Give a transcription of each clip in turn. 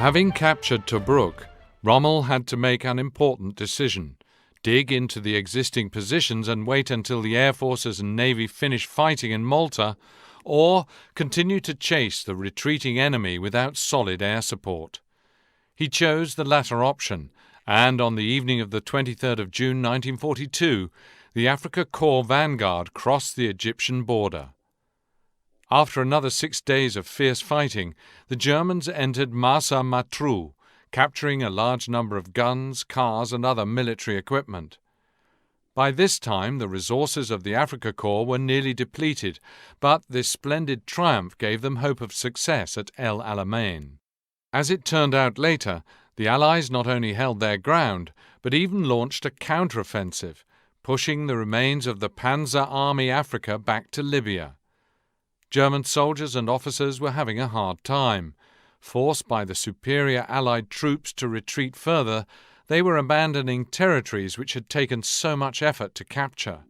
Having captured Tobruk, Rommel had to make an important decision: dig into the existing positions and wait until the air forces and navy finished fighting in Malta, or continue to chase the retreating enemy without solid air support. He chose the latter option, and on the evening of the 23rd of June 1942, the Afrika Korps vanguard crossed the Egyptian border. After another 6 days of fierce fighting, the Germans entered Marsa Matruh, capturing a large number of guns, cars, and other military equipment. By this time, the resources of the Afrika Korps were nearly depleted, but this splendid triumph gave them hope of success at El Alamein. As it turned out later, the Allies not only held their ground, but even launched a counteroffensive, pushing the remains of the Panzer Army Africa back to Libya. German soldiers and officers were having a hard time. Forced by the superior Allied troops to retreat further, they were abandoning territories which had taken so much effort to capture.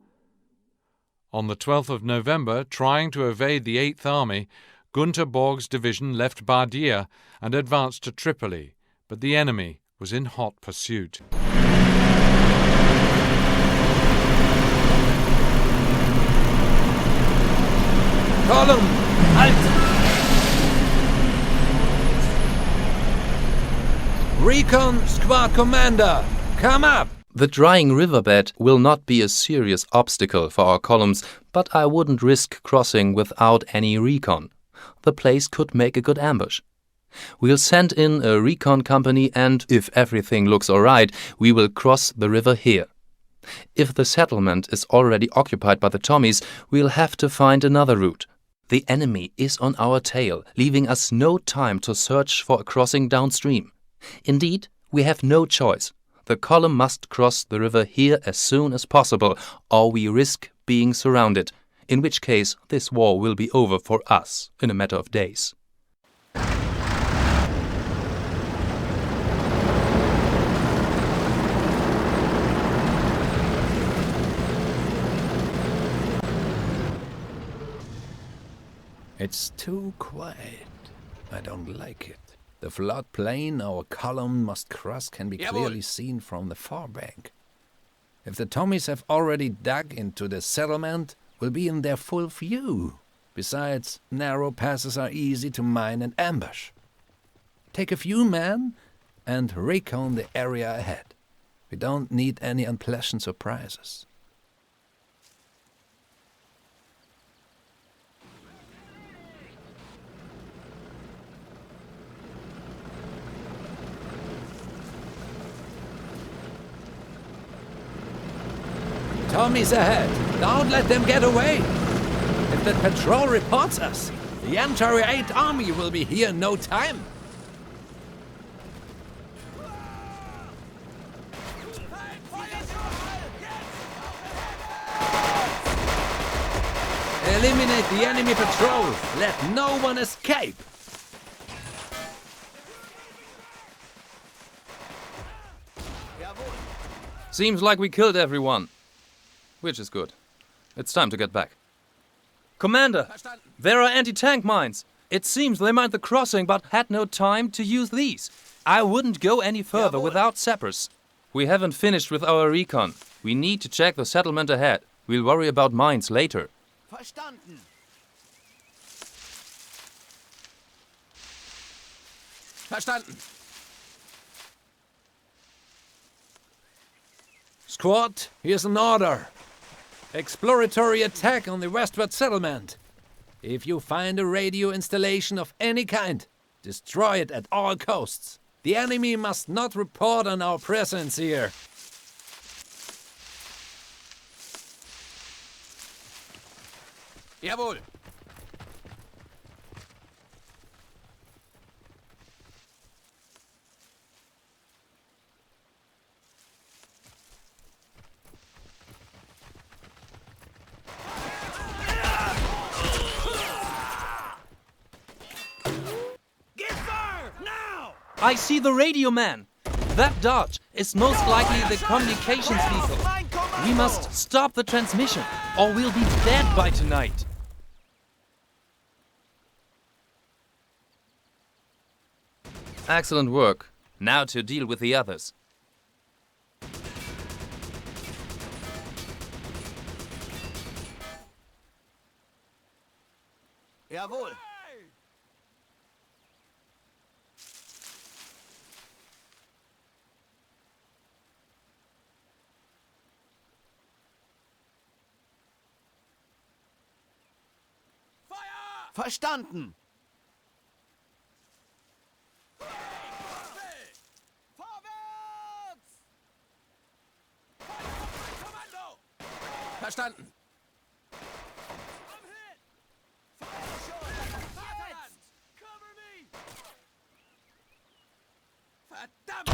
On the 12th of November, trying to evade the 8th Army, Günter Borg's division left Bardia and advanced to Tripoli, but the enemy was in hot pursuit. Column, halt! Recon Squad Commander, come up! The drying riverbed will not be a serious obstacle for our columns, but I wouldn't risk crossing without any recon. The place could make a good ambush. We'll send in a recon company and, if everything looks alright, we will cross the river here. If the settlement is already occupied by the Tommies, we'll have to find another route. The enemy is on our tail, leaving us no time to search for a crossing downstream. Indeed, we have no choice. The column must cross the river here as soon as possible, or we risk being surrounded, in which case this war will be over for us in a matter of days. It's too quiet. I don't like it. The floodplain our column must cross can be clearly seen from the far bank. If the Tommies have already dug into the settlement, we'll be in their full view. Besides, narrow passes are easy to mine and ambush. Take a few men and recon the area ahead. We don't need any unpleasant surprises. Tommies ahead! Don't let them get away! If that patrol reports us, the entire 8th Army will be here in no time! Eliminate the enemy patrol! Let no one escape! Seems like we killed everyone. Which is good. It's time to get back. Commander, there are anti-tank mines. It seems they mined the crossing but had no time to use these. I wouldn't go any further without sappers. We haven't finished with our recon. We need to check the settlement ahead. We'll worry about mines later. Verstanden. Verstanden. Squad, here's an order. Exploratory attack on the westward settlement. If you find a radio installation of any kind, destroy it at all costs. The enemy must not report on our presence here. Jawohl. I see the radio man. That dodge is most likely the communications vehicle. We must stop the transmission, or we'll be dead by tonight. Excellent work. Now to deal with the others. Jawohl. Verstanden. Verstanden. Verdammt!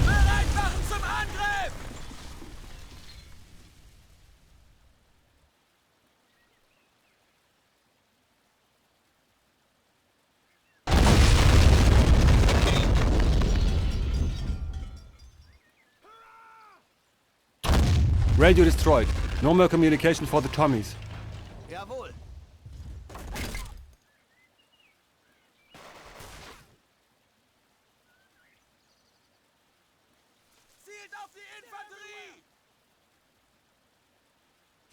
Bereit machen zum Angriff! Radio destroyed. No more communication for the Tommies. Jawohl. Zielt auf die Infanterie!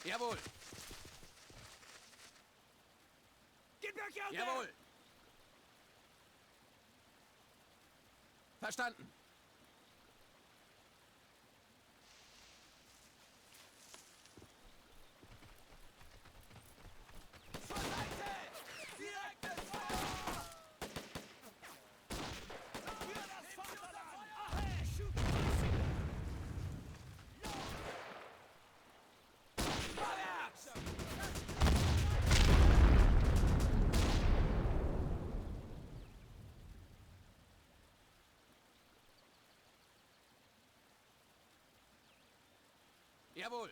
Jawohl. Jawohl. Verstanden. Jawohl.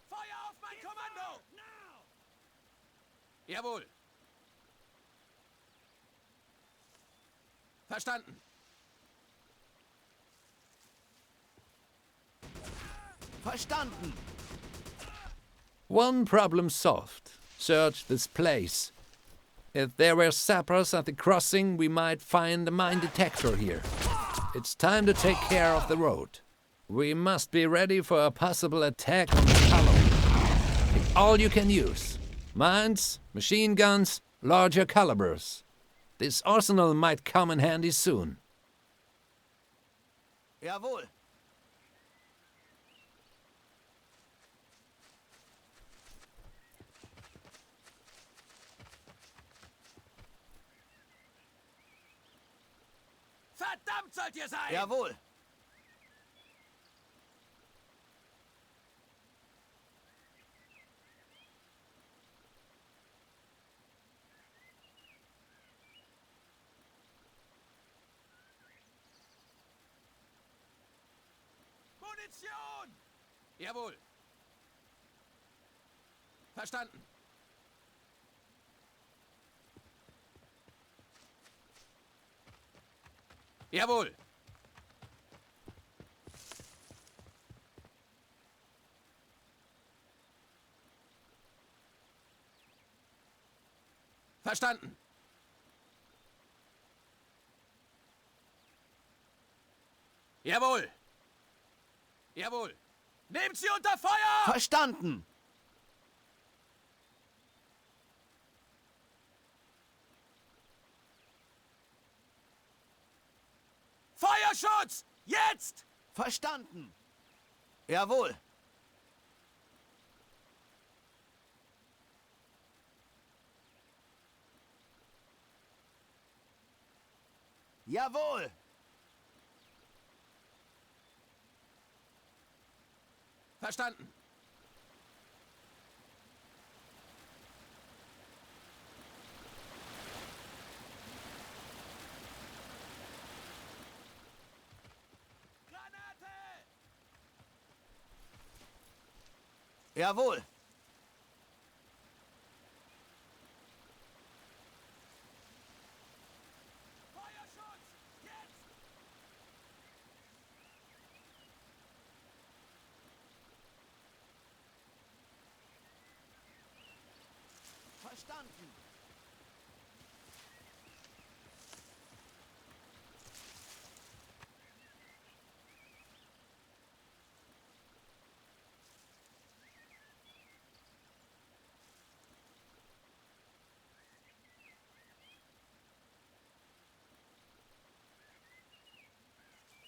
Feuer auf mein Kommando! Jawohl. Verstanden. Verstanden. One problem solved. Search this place. If there were sappers at the crossing, we might find a mine detector here. It's time to take care of the road. We must be ready for a possible attack on the column. Pick all you can use. Mines, machine guns, larger calibers. This arsenal might come in handy soon. Jawohl. Verdammt sollt ihr sein! Jawohl. Munition! Jawohl. Verstanden. Jawohl. Verstanden. Jawohl. Jawohl. Nehmt sie unter Feuer! Verstanden. Feuerschutz! Jetzt! Verstanden. Jawohl. Jawohl. Verstanden. Granate! Jawohl. Feuerschutz! Jetzt! Verstanden.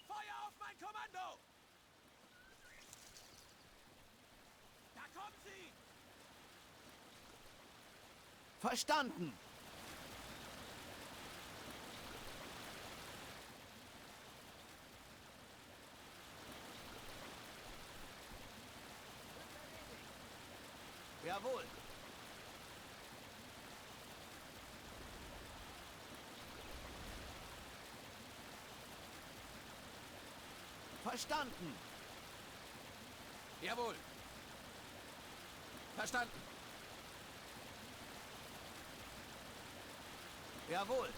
Feuer auf mein Kommando! Da kommen sie! Verstanden! Jawohl! Verstanden! Jawohl! Verstanden! Jawohl!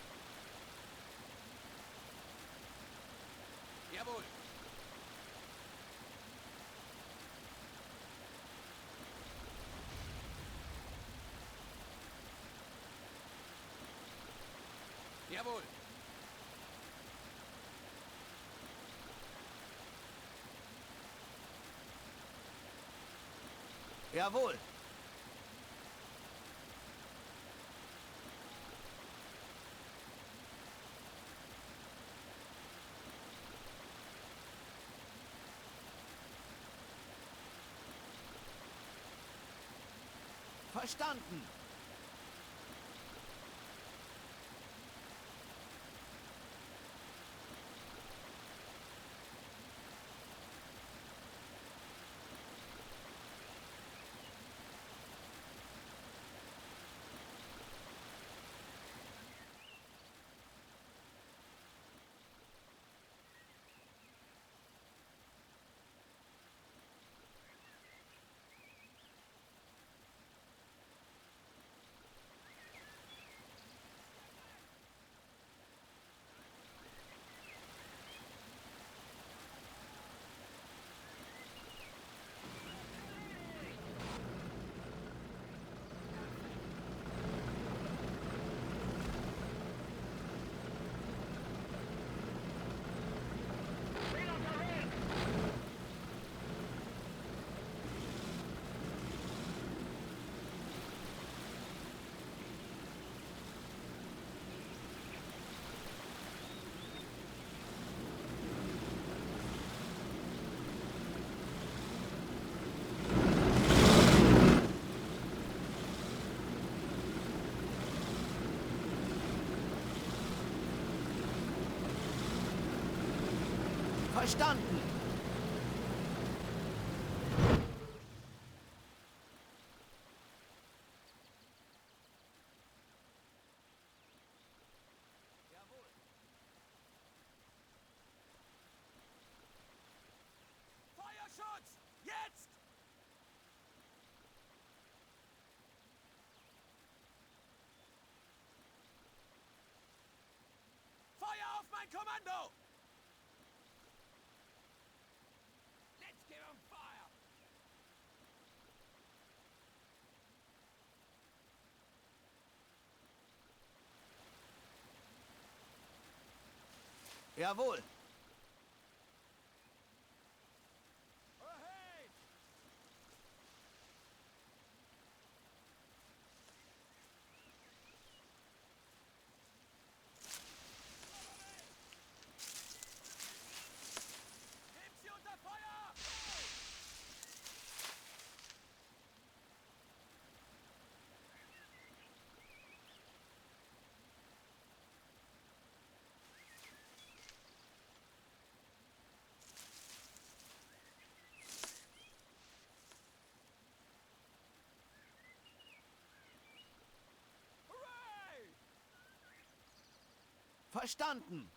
Jawohl! Jawohl! Jawohl! Verstanden! Verstanden! Jawohl! Feuerschutz! Jetzt! Feuer auf mein Kommando! Let's get on fire! Jawohl! Hey! Nehmt sie unter Feuer! Hooray! Verstanden!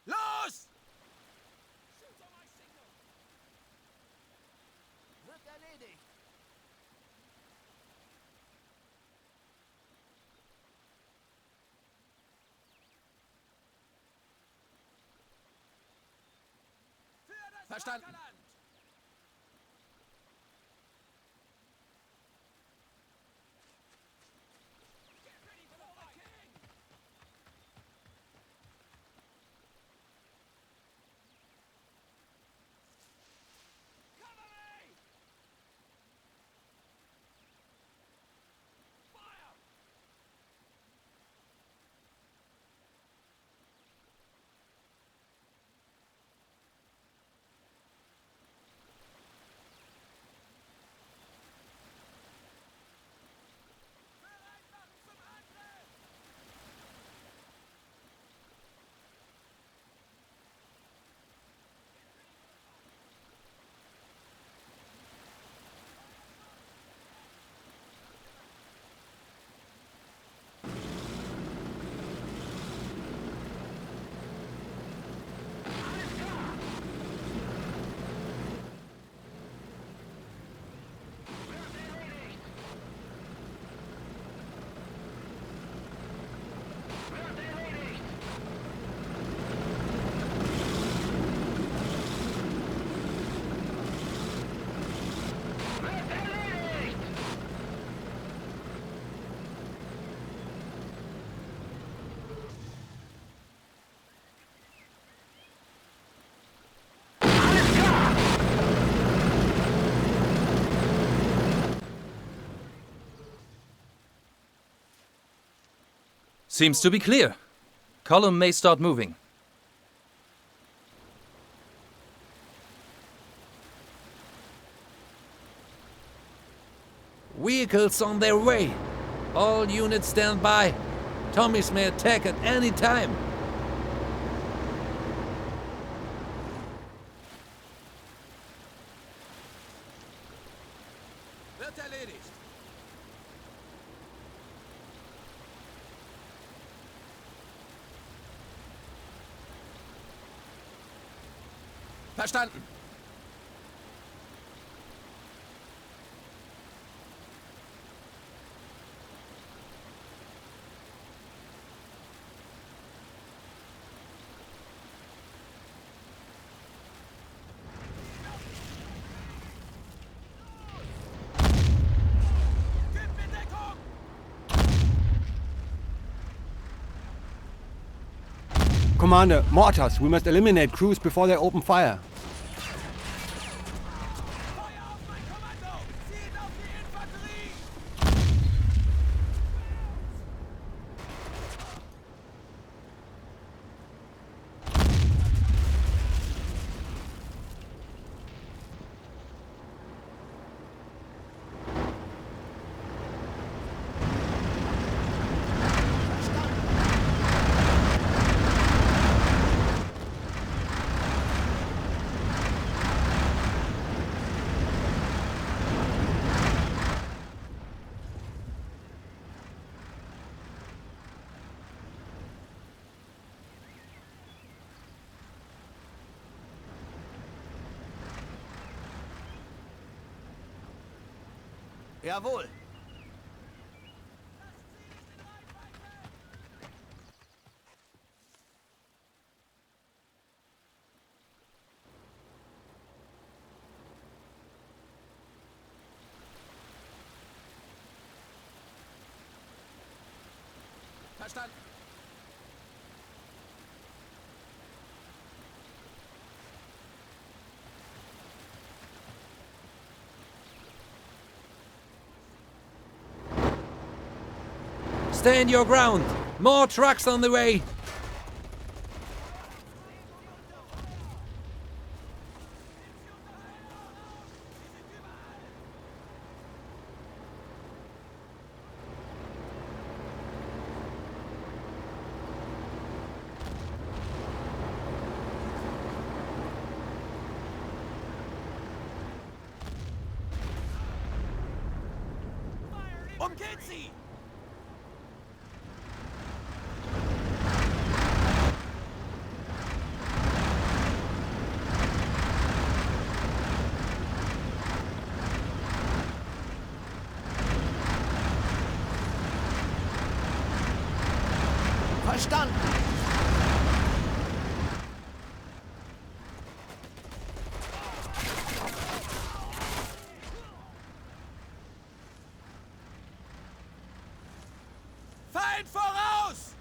Los! Shoot on my signal! Wird erledigt! Verstanden. Seems to be clear. Column may start moving. Vehicles on their way. All units stand by. Tommies may attack at any time. Wird erledigt. Verstanden. Gib mir Deckung! Commander, mortars. We must eliminate crews before they open fire. Feuer auf mein Kommando! Zielt auf die Infanterie! Jawohl. Verstanden. Stand your ground. More trucks on the way. Umgeht sie! Verstanden. Feind voraus!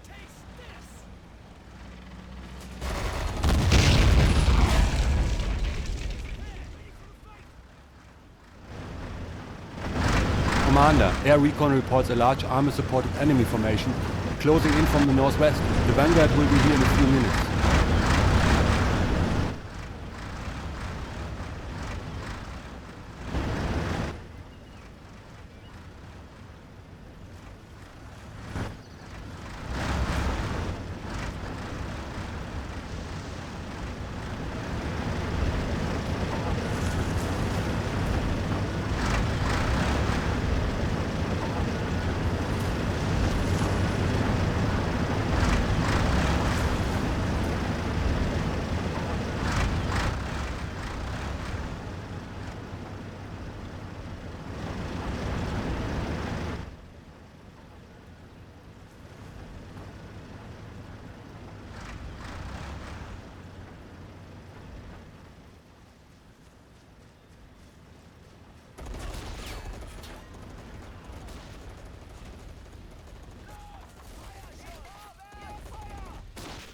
Taste this! Commander, air recon reports a large army-supported enemy formation closing in from the northwest. The vanguard will be here in a few minutes.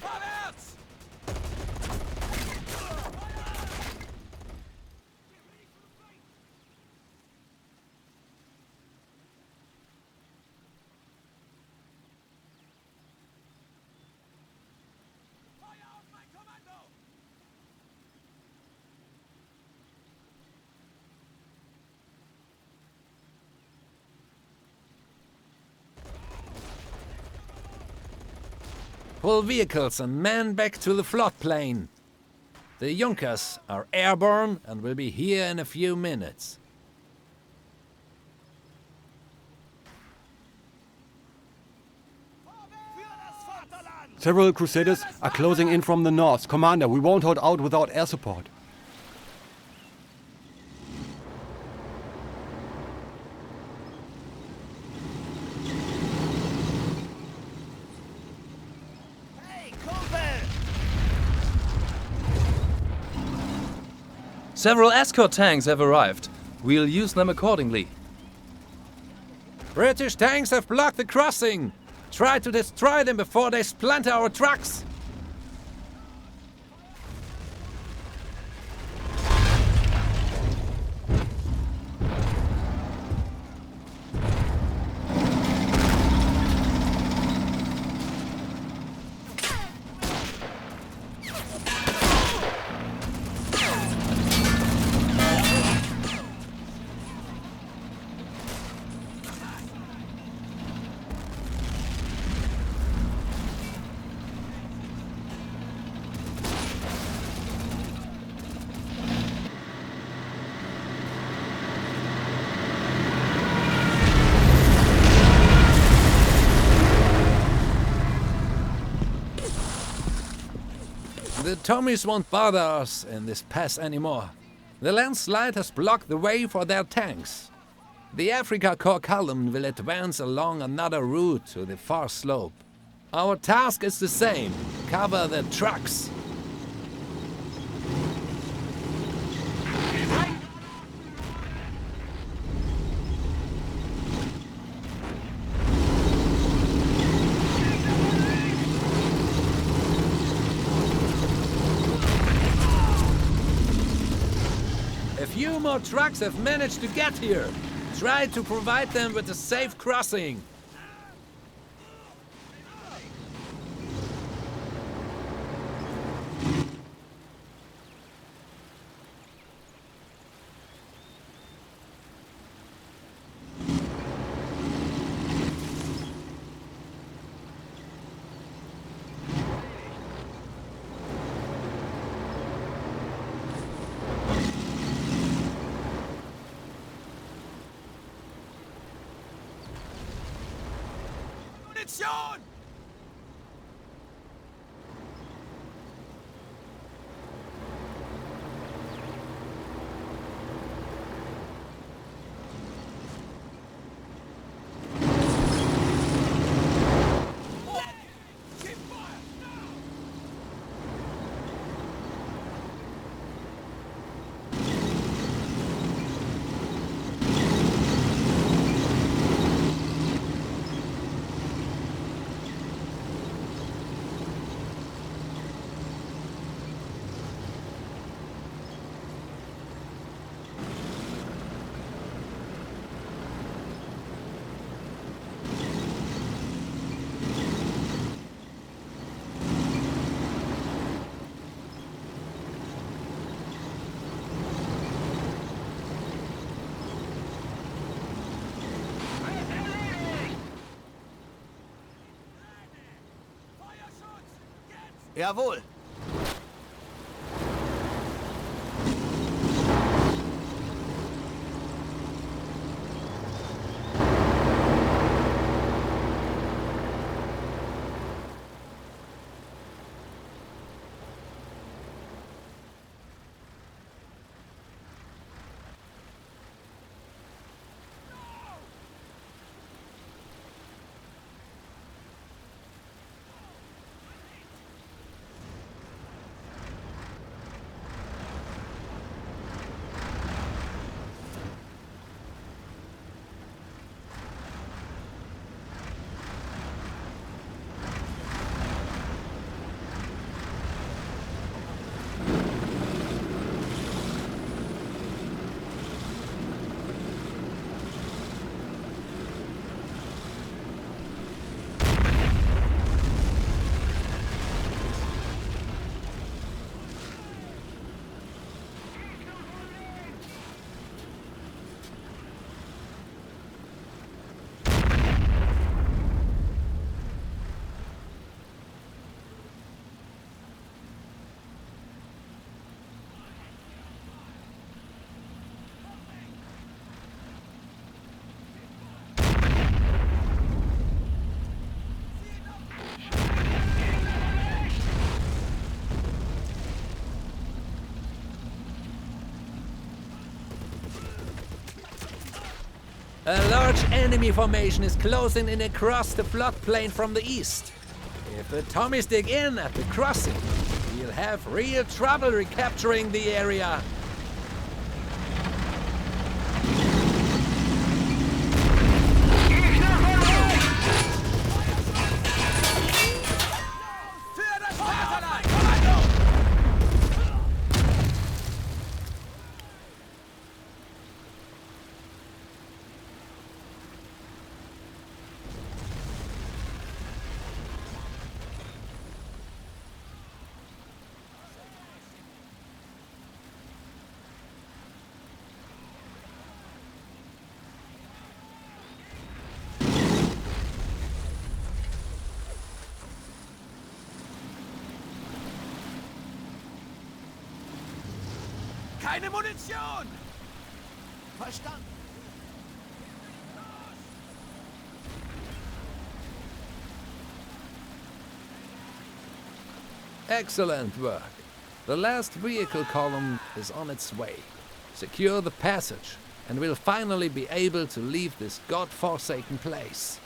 Vorwärts! Feuer auf mein Kommando! Pull vehicles and men back to the floodplain. The Junkers are airborne and will be here in a few minutes. Für das Vaterland! Several Crusaders are closing in from the north. Commander, we won't hold out without air support. Hey, Kumpel! Several escort tanks have arrived. We'll use them accordingly. British tanks have blocked the crossing. Try to destroy them before they splinter our trucks. The Tommies won't bother us in this pass anymore. The landslide has blocked the way for their tanks. The Africa Corps column will advance along another route to the far slope. Our task is the same: cover the trucks. A few more trucks have managed to get here. Try to provide them with a safe crossing. Munition! Keep fire! Now! Jawohl. A large enemy formation is closing in across the floodplain from the east. If the Tommies dig in at the crossing, we'll have real trouble recapturing the area. Für das Vaterland! Kommando! Keine Munition! Verstanden. Excellent work. The last vehicle column is on its way. Secure the passage, and we'll finally be able to leave this god-forsaken place.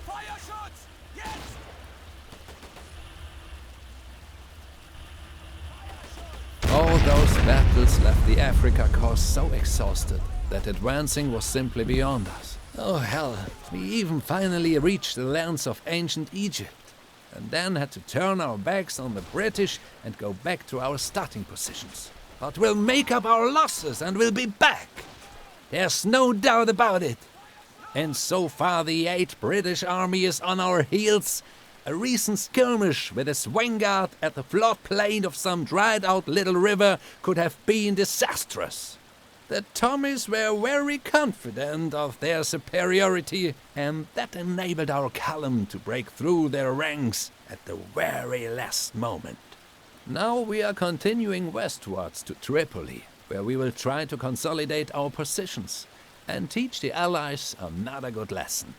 Feuerschutz! Jetzt! All those battles left the Africa coast so exhausted that advancing was simply beyond us. Oh hell, we even finally reached the lands of ancient Egypt, and then had to turn our backs on the British and go back to our starting positions. But we'll make up our losses and we'll be back. There's no doubt about it. And so far the 8th British Army is on our heels. A recent skirmish with its vanguard at the floodplain of some dried-out little river could have been disastrous. The Tommies were very confident of their superiority, and that enabled our column to break through their ranks at the very last moment. Now we are continuing westwards to Tripoli, where we will try to consolidate our positions and teach the Allies another good lesson.